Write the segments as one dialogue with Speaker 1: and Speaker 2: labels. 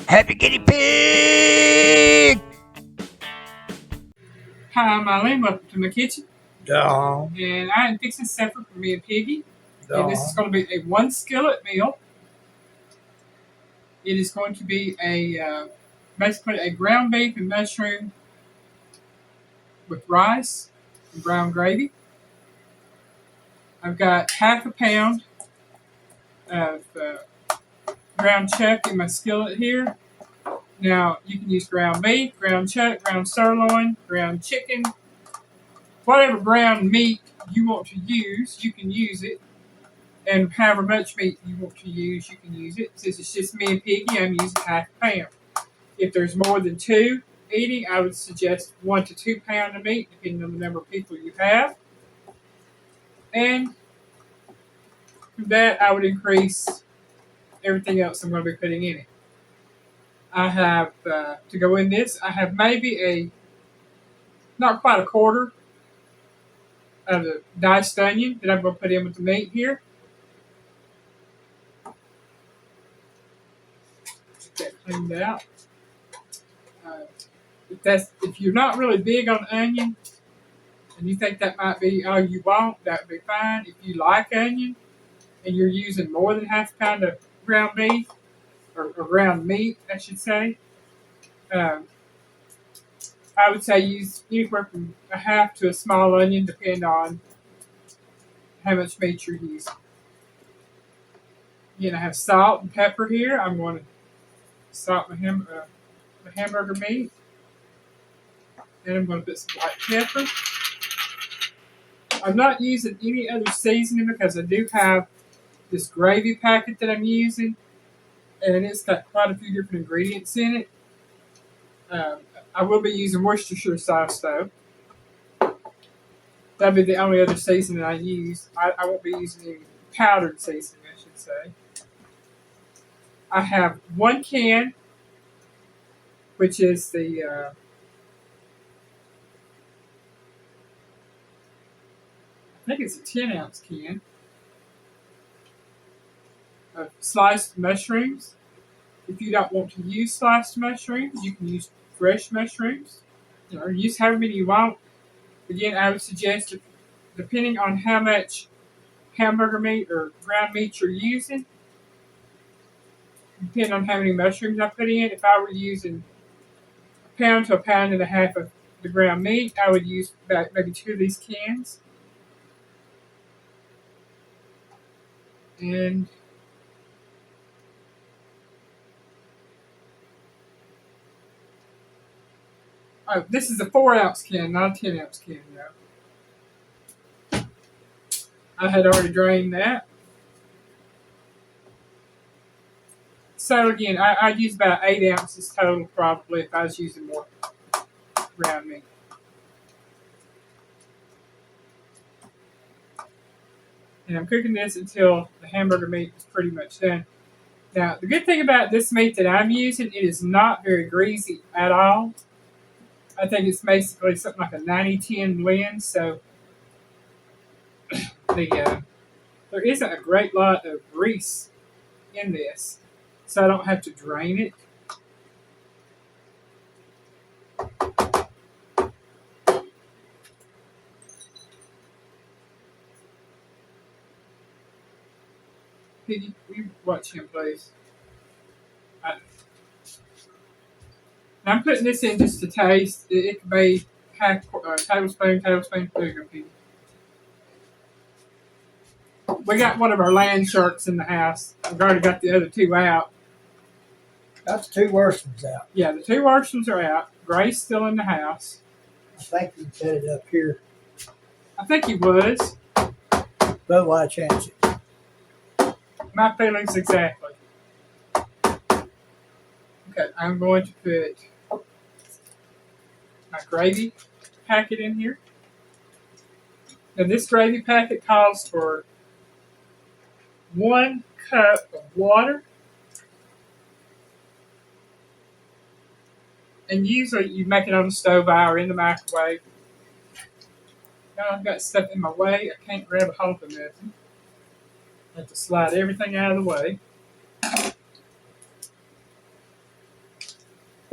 Speaker 1: Happy guinea pig!
Speaker 2: Hi, I'm Alyne. Welcome to my kitchen.
Speaker 1: Duh.
Speaker 2: And I am fixing supper for me and Piggy. And this is
Speaker 1: Duh.
Speaker 2: going to be a one skillet meal. It is going to be basically a ground beef and mushroom with rice and brown gravy. I've got half a pound of ground chuck in my skillet here. Now, you can use ground beef, ground chuck, ground sirloin, ground chicken, whatever ground meat you want to use, you can use it. And however much meat you want to use, you can use it. Since it's just me and Piggy, I'm using half a pound. If there's more than two eating, I would suggest 1 to 2 pounds of meat, depending on the number of people you have. And from that, I would increase everything else I'm going to be putting in it. I have, to go in this, I have maybe not quite a quarter of the diced onion that I'm going to put in with the meat here. Get that cleaned out. If you're not really big on onion and you think that might be all you want, that would be fine. If you like onion and you're using more than half a pound of ground beef or ground meat, I should say, I would say use anywhere from a half to a small onion, depending on how much meat you're using. Again, I have salt and pepper here. I'm going to salt the hamburger meat. Then I'm going to put some white pepper. I'm not using any other seasoning because I do have this gravy packet that I'm using, and it's got quite a few different ingredients in it. I will be using Worcestershire sauce though. That'll be the only other seasoning I use. I won't be using any powdered seasoning, I should say. I have 1 can, which is the I think it's a 10-ounce can of sliced mushrooms. If you don't want to use sliced mushrooms, you can use fresh mushrooms. Or use however many you want. Again, I would suggest, depending on how much hamburger meat or ground meat you're using, depending on how many mushrooms I put in. If I were using a pound to a pound and a half of the ground meat, I would use about maybe 2 of these cans. And this is a 4-ounce can, not a 10-ounce can now. I had already drained that. So again, I use about 8 ounces total probably if I was using more ground meat. And I'm cooking this until the hamburger meat is pretty much done. Now, the good thing about this meat that I'm using, it is not very greasy at all. I think it's basically something like a 90-10 blend, so there isn't a great lot of grease in this, so I don't have to drain it. Piggy, you watch him, please. I'm putting this in just to taste. It could be half tablespoon. There you go, Piggy. We got one of our land sharks in the house. I've already got the other 2 out.
Speaker 1: Got the 2 worst ones out.
Speaker 2: Yeah, the 2 worst ones are out. Gray's still in the house.
Speaker 1: I think you set it up here.
Speaker 2: I think he was.
Speaker 1: But why change it?
Speaker 2: My feelings exactly. Okay, I'm going to put my gravy packet in here. Now this gravy packet calls for 1 cup of water. And usually you make it on the stove or in the microwave. Now I've got stuff in my way. I can't grab a hold of nothing. I have to slide everything out of the way.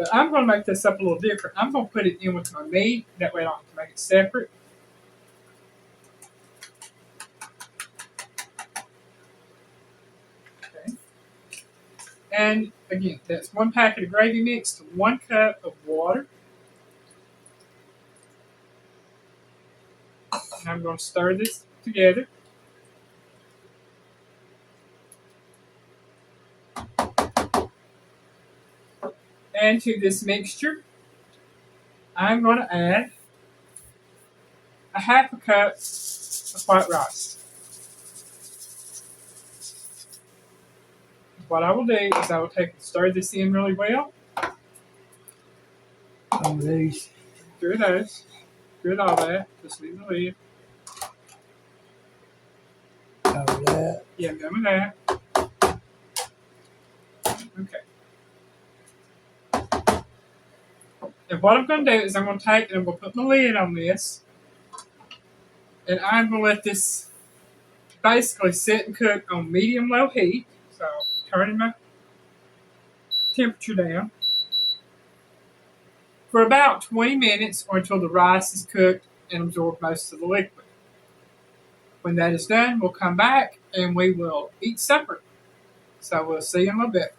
Speaker 2: But I'm going to make this up a little different. I'm going to put it in with my meat. That way I don't have to make it separate. Okay. And again, that's 1 packet of gravy mix to 1 cup of water. And I'm going to stir this together. And to this mixture, I'm going to add a 1/2 cup of white rice. What I will do is I will take and stir this in really well.
Speaker 1: Some of these.
Speaker 2: Through those. Through all that. Just leave the lid.
Speaker 1: Cover that.
Speaker 2: Yeah, I'm done with that. Okay. And what I'm going to do is I'm going to take and I'm going to put my lid on this. And I'm going to let this basically sit and cook on medium-low heat. So, turning my temperature down for about 20 minutes or until the rice is cooked and absorbed most of the liquid. When that is done, we'll come back and we will eat supper. So, we'll see you in a little bit.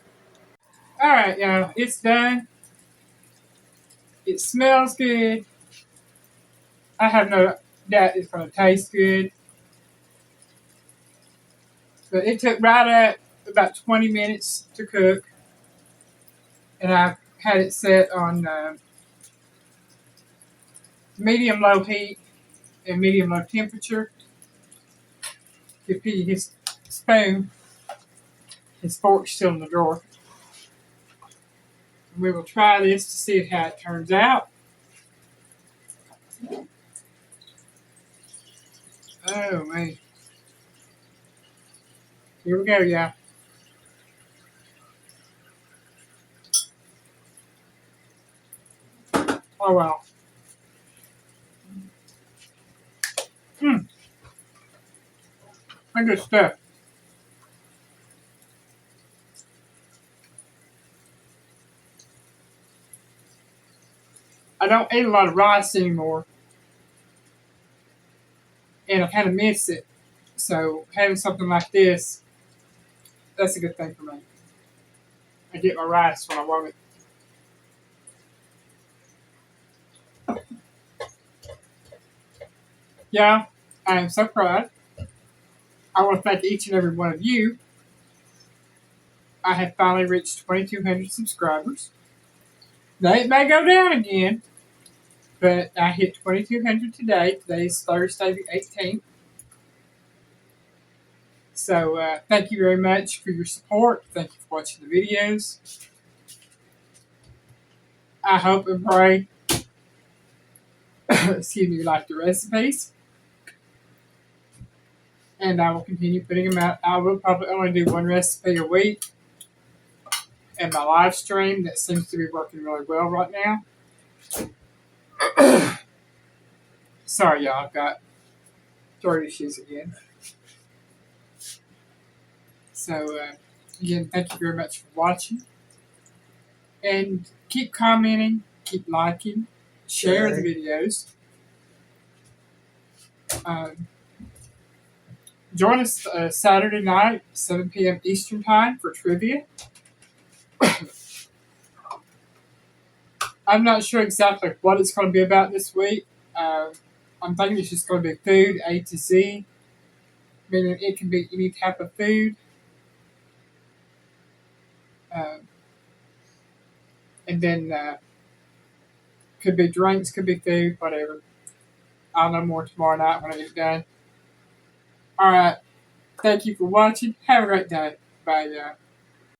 Speaker 2: Alright, y'all, it's done. It smells good. I have no doubt it's going to taste good. But it took right at about 20 minutes to cook. And I've had it set on medium-low heat and medium-low temperature. Give Pete his spoon. His fork's still in the drawer. We will try this to see how it turns out. Oh, man. Here we go, y'all. Oh, wow. Good stuff. I don't eat a lot of rice anymore. And I kind of miss it. So having something like this, that's a good thing for me. I get my rice when I want it. Yeah, I am so proud. I want to thank each and every one of you. I have finally reached 2,200 subscribers. Now it may go down again, but I hit 2,200 today. Today is Thursday the 18th. So thank you very much for your support. Thank you for watching the videos. I hope and pray, excuse me, you like the recipes. And I will continue putting them out. I will probably only do 1 recipe a week. And my live stream, that seems to be working really well right now. Sorry, y'all, I've got throat issues again. So, again, thank you very much for watching. And keep commenting, keep liking, share the videos. Join us Saturday night, 7 p.m. Eastern Time for trivia. I'm not sure exactly what it's going to be about this week. I'm thinking it's just going to be food A to Z, meaning it can be any type of food. And then could be drinks, could be food, whatever. I'll know more tomorrow night when I get done. All right. Thank you for watching. Have a great day. Bye, y'all.